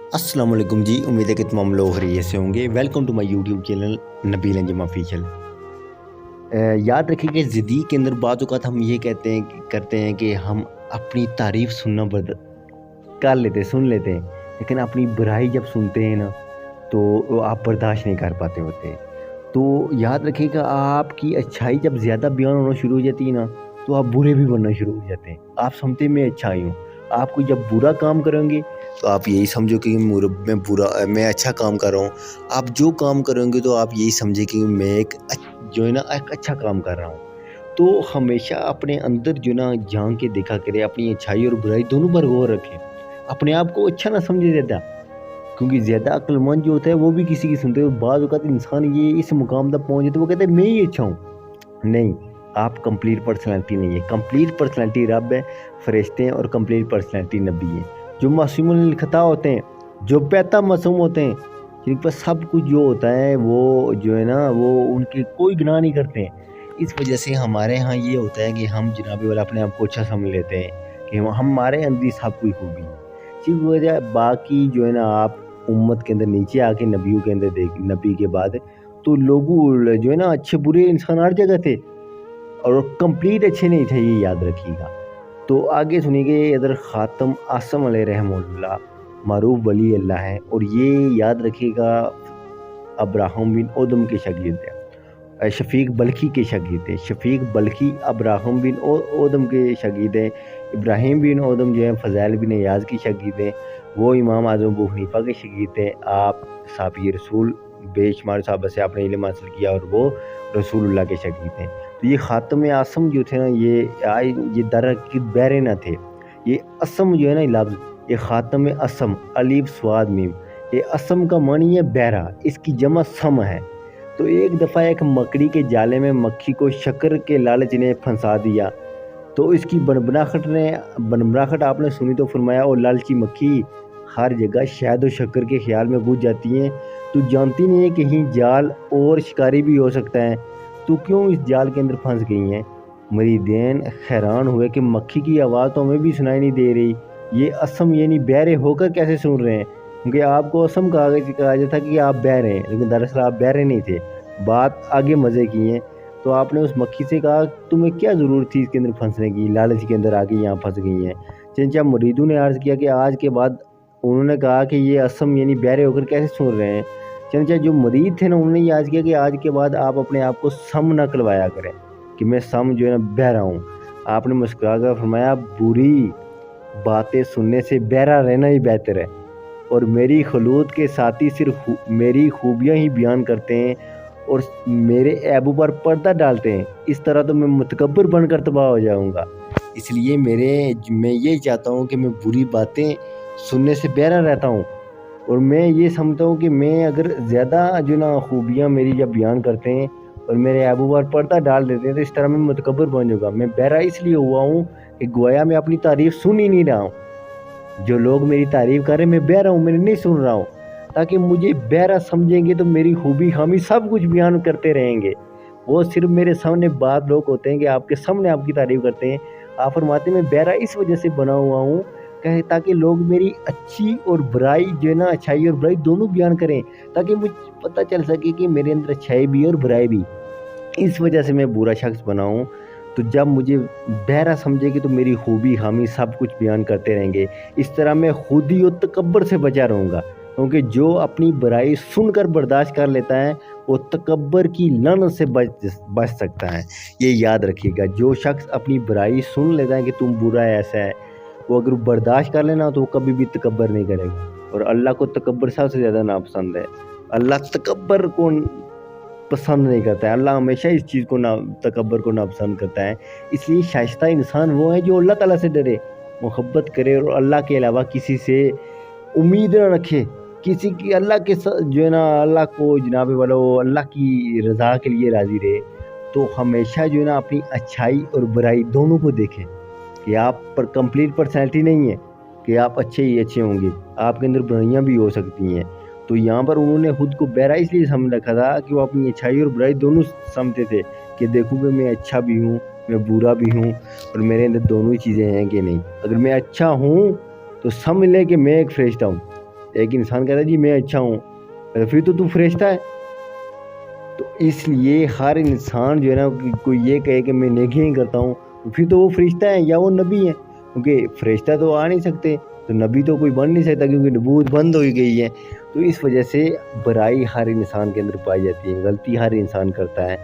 अस्सलाम वालेकुम जी। उम्मीद है कि तमाम लोग खैरियत से होंगे। Welcome to my YouTube channel Nabeel Anjum official. याद रखिए कि ज़िंदगी के अंदर बाज़ औक़ात हम ये करते हैं कि हम अपनी तारीफ़ सुनना कर लेते हैं, सुन लेते हैं, लेकिन अपनी बुराई जब सुनते हैं ना तो वो आप बर्दाश्त नहीं कर पाते होते। तो याद रखिएगा, आपकी अच्छाई जब ज़्यादा बयान होना शुरू हो जाती है ना तो आप बुरे भी बनना शुरू हो जाते हैं। आप समझते हैं मैं अच्छा ही हूँ। आप कोई जब बुरा काम करेंगे तो आप यही समझो कि मैं अच्छा काम कर रहा हूँ। आप जो काम करेंगे तो आप यही समझे कि मैं जो है ना एक अच्छा काम कर रहा हूँ। तो हमेशा अपने अंदर जो ना झाँक के देखा करें, अपनी अच्छाई और बुराई दोनों पर गौर रखें। अपने आप को अच्छा ना समझे ज़्यादा, क्योंकि ज़्यादा अक्लमंद जो होता है वो भी किसी की सुनते हो। बाज़ औक़ात इंसान ये इस मुकाम तक पहुँच जाता है, वो कहता है मैं ही अच्छा हूँ। नहीं, आप कंप्लीट पर्सनैलिटी नहीं है। कंप्लीट पर्सनैलिटी रब है, फ़रिश्ते हैं, और कंप्लीट पर्सनैलिटी नबी है। जो मासूमुल ख़ता होते हैं, जो पैदा मासूम होते हैं, जिन पर सब कुछ जो होता है वो जो है ना वो उनके कोई गुनाह नहीं करते हैं। इस वजह से हमारे यहाँ ये होता है कि हम जनाबे वाला अपने आप को अच्छा समझ लेते हैं कि हमारे अंदर ही सब कोई खूबी है। सिर्फ वजह बाकी जो है ना, आप उम्मत के अंदर नीचे आके नबियों के अंदर देख, नबी के बाद तो लोगों जो है ना अच्छे बुरे इंसान हर जगह थे और कंप्लीट अच्छे नहीं थे, ये याद रखिएगा। तो आगे सुनिए, इधर ख़ातम आसम अलैहिर्रहमतुल्लाह मरूफ वली अल्लाह है, और ये याद रखिएगा अब्राहम बिन ओदम के शागिर्द हैं। शफ़ीक बल्खी के शागिर्द हैं। शफ़ीक बल्खी अब्राहम बिन ओदम के शागिर्द हैं। इब्राहिम बिन ओदम जो है फ़ज़ैल बिन याज़ की शागिर्द हैं। वो इमाम आज़म अबू हनीफ़ा के शागिर्द हैं। आप साहबी रसूल बेशुमार सहाबा से आपने इल्म हासिल किया और वो रसूलुल्लाह के शागिर्द हैं। तो ये ख़ातम आसम जो थे ना, ये दरअसल बहरे ना थे। ये असम जो है ना लफ्ज़, ये ख़ातम असम अलिफ स्वाद मीम, ये असम का मानी है बहरा, इसकी जमा सम है। तो एक दफ़ा एक मकड़ी के जाले में मक्खी को शक्कर के लालच ने फंसा दिया। तो इसकी बनबनाहट आपने सुनी तो फरमाया, और लालची मक्खी हर जगह शहद और शक्कर के ख्याल में घुस जाती हैं। तो जानती नहीं है कहीं जाल और शिकारी भी हो सकता है, तो क्यों इस जाल के अंदर फंस गई हैं। मुरीदेन हैरान हुए कि मक्खी की आवाज़ तो हमें भी सुनाई नहीं दे रही, ये असम यानी बहरे होकर कैसे सुन रहे हैं। क्योंकि आपको असम कहा जाता कि आप बहरे हैं, लेकिन दरअसल आप बहरे नहीं थे। बात आगे मज़े की है। तो आपने उस मक्खी से कहा तुम्हें क्या ज़रूरत थी इसके अंदर फंसने की, लालच के अंदर आके यहाँ फंस गई हैं। चंचा मुरीदों ने अर्ज़ किया कि आज के बाद, उन्होंने कहा कि ये असम यानी बहरे होकर कैसे सुन रहे हैं। चंचा जो मुरीद थे ना, उन्होंने ये अर्ज़ किया कि आज के बाद आप अपने आप को सम न करवाया करें कि मैं सम जो है ना बहरा हूँ। आपने मुस्कुरा कर फरमाया बुरी बातें सुनने से बहरा रहना ही बेहतर है, और मेरी खलूत के साथी सिर्फ मेरी खूबियाँ ही बयान करते हैं और मेरे ऐबों पर पर्दा डालते हैं। इस तरह तो मैं मुतकब्बिर बनकर तबाह हो जाऊंगा। इसलिए मैं ये चाहता हूँ कि मैं बुरी बातें सुनने से बहरा रहता हूँ, और मैं ये समझता हूँ कि मैं अगर ज़्यादा जो ना खूबियाँ मेरी जब बयान करते हैं और मेरे ऐबों पर पर्दा डाल देते हैं, तो इस तरह मैं मुतकब्बिर बन जाऊँगा। मैं बहरा इसलिए हुआ हूँ कि गोया मैं अपनी तारीफ़ सुन ही नहीं रहा हूँ। जो लोग मेरी तारीफ़ कर रहे हैं, मैं बहरा हूँ, मैं नहीं सुन रहा हूँ। ताकि मुझे बहरा समझेंगे तो मेरी खूबी खामी सब कुछ बयान करते रहेंगे। वो सिर्फ मेरे सामने बाद लोग होते हैं कि आपके सामने आपकी तारीफ़ करते हैं। आप फरमाते हैं मैं बहरा इस वजह से बना हुआ हूँ कि ताकि लोग मेरी अच्छी और बुराई जो है ना, अच्छाई और बुराई दोनों बयान करें, ताकि मुझे पता चल सके कि मेरे अंदर अच्छाई भी और बुराई भी। इस वजह से मैं बुरा शख्स बना हूँ। तो जब मुझे बहरा समझेगी तो मेरी खूबी खामी सब कुछ बयान करते रहेंगे। इस तरह मैं खुदी और तकब्बर से बचा रहूँगा, क्योंकि जो अपनी बुराई सुनकर बर्दाश्त कर लेता है वो तकब्बर की लानत से बच सकता है। ये याद रखिएगा, जो शख्स अपनी बुराई सुन लेता है कि तुम बुरा है, ऐसा है, वो अगर बर्दाश्त कर लेना तो वो कभी भी तकब्बर नहीं करेगा। और अल्लाह को तकब्बर सबसे ज़्यादा नापसंद है। अल्लाह तकब्बर को पसंद नहीं करता है। अल्लाह हमेशा इस चीज़ को तकब्बर को नापसंद करता है। इसलिए शाइस्ता इंसान वो है जो अल्लाह ताला से डरे, मोहब्बत करे और अल्लाह के अलावा किसी से उम्मीद न रखे। किसी की अल्लाह के जो है ना, अल्लाह को जनाबे वाला वो अल्लाह की रज़ा के लिए राज़ी रहे। तो हमेशा जो है ना अपनी अच्छाई और बुराई दोनों को देखें कि आप पर कंप्लीट पर्सनैलिटी नहीं है कि आप अच्छे ही अच्छे होंगे, आपके अंदर बुराइयाँ भी हो सकती हैं। तो यहाँ पर उन्होंने खुद को बहरा इसलिए समझ रखा था कि वो अपनी अच्छाई और बुराई दोनों समझते थे कि देखूँ कि मैं अच्छा भी हूँ, मैं बुरा भी हूँ, और मेरे अंदर दोनों ही चीज़ें हैं कि नहीं। अगर मैं अच्छा हूँ तो समझ लें कि मैं एक फरिश्ता हूँ, ایک انسان کہتا ہے جی میں اچھا ہوں، پھر تو فرشتہ ہے۔ تو اس لیے ہر انسان جو ہے نا کوئی یہ کہے کہ میں نیکیاں ہی کرتا ہوں، پھر تو وہ فرشتہ ہے یا وہ نبی ہے، کیونکہ فرشتہ تو آ نہیں سکتے، تو نبی تو کوئی بن نہیں سکتا کیونکہ نبوت بند ہوئی گئی ہے۔ تو اس وجہ سے برائی ہر انسان کے اندر پائی جاتی ہے، غلطی ہر انسان کرتا ہے۔